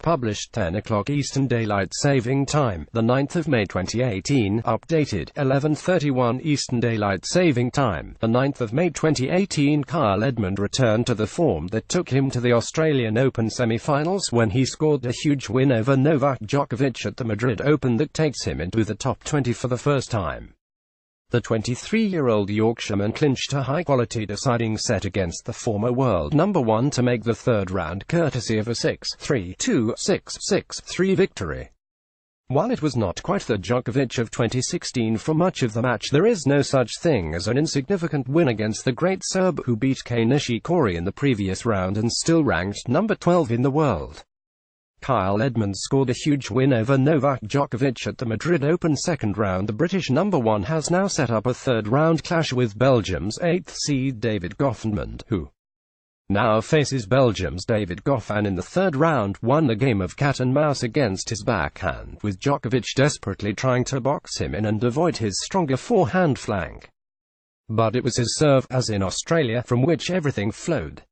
published 10 o'clock Eastern Daylight Saving Time, the 9th of May 2018, updated 11:31 Eastern Daylight Saving Time, the 9th of May 2018. Kyle Edmund returned to the form that took him to the Australian Open semi-finals when he scored a huge win over Novak Djokovic at the Madrid Open that takes him into the top 20 for the first time. The 23-year-old Yorkshireman clinched a high-quality deciding set against the former world number 1 to make the third round courtesy of a 6-3, 2-6, 6-3 victory. While it was not quite the Djokovic of 2016 for much of the match, there is no such thing as an insignificant win against the great Serb who beat Kei Nishikori in the previous round and still ranked number 12 in the world. Kyle Edmund scored a huge win over Novak Djokovic at the Madrid Open second round. The British number 1 has now set up a third-round clash with Belgium's 8th seed David Goffin, who now faces Belgium's David Goffin in the third round. Won the game of cat and mouse against his backhand, with Djokovic desperately trying to box him in and avoid his stronger forehand flank. But it was his serve, as in Australia, from which everything flowed.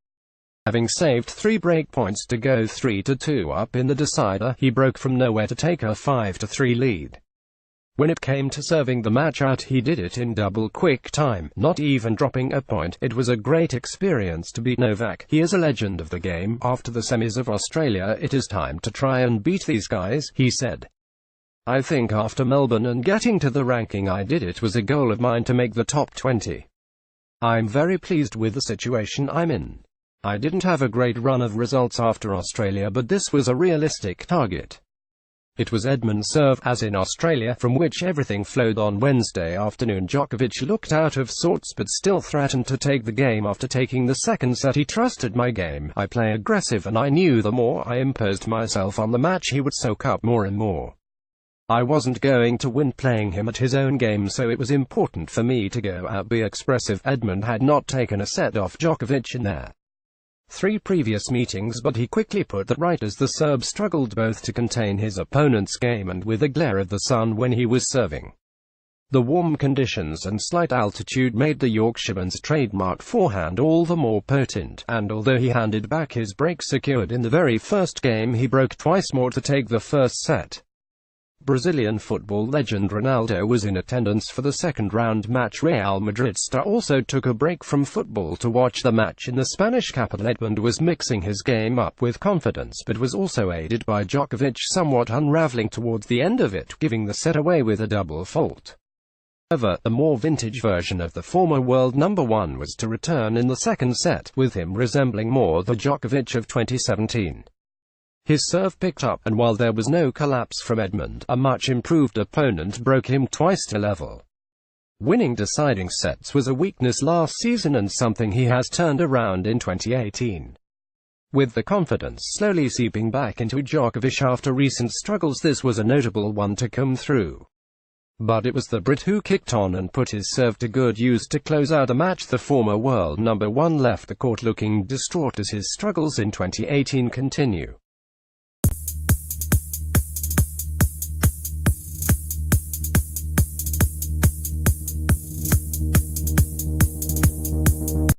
Having saved 3 break points to go 3-2 up in the decider, he broke from nowhere to take a 5-3 lead. When it came to serving the match out, he did it in double quick time, not even dropping a point. It was a great experience to beat Novak. He is a legend of the game. After the semis of Australia, it is time to try and beat these guys, he said. I think after Melbourne and getting to the ranking I did, it was a goal of mine to make the top 20. I'm very pleased with the situation I'm in. I didn't have a great run of results after Australia, but this was a realistic target. It was Edmund's serve, as in Australia, from which everything flowed. On Wednesday afternoon, Djokovic looked out of sorts but still threatened to take the game. After taking the second set, he trusted my game. I play aggressive and I knew the more I imposed myself on the match, he would soak up more and more. I wasn't going to win playing him at his own game, so it was important for me to go out, be expressive. Edmund had not taken a set off Djokovic in there 3 previous meetings, but he quickly put that right as the Serb struggled both to contain his opponent's game and with the glare of the sun when he was serving. The warm conditions and slight altitude made the Yorkshireman's trademark forehand all the more potent, and although he handed back his break secured in the very first game, he broke twice more to take the first set. Brazilian football legend Ronaldo was in attendance for the second-round match. Real Madrid star also took a break from football to watch the match in the Spanish capital. Edmund was mixing his game up with confidence, but was also aided by Djokovic somewhat unraveling towards the end of it, giving the set away with a double fault. However, the more vintage version of the former world number 1 was to return in the second set, with him resembling more the Djokovic of 2017. His serve picked up, and while there was no collapse from Edmund, a much improved opponent broke him twice to level. Winning deciding sets was a weakness last season and something he has turned around in 2018. With the confidence slowly seeping back into Djokovic after recent struggles, this was a notable one to come through. But it was the Brit who kicked on and put his serve to good use to close out the match. The former world number 1 left the court looking distraught as his struggles in 2018 continue.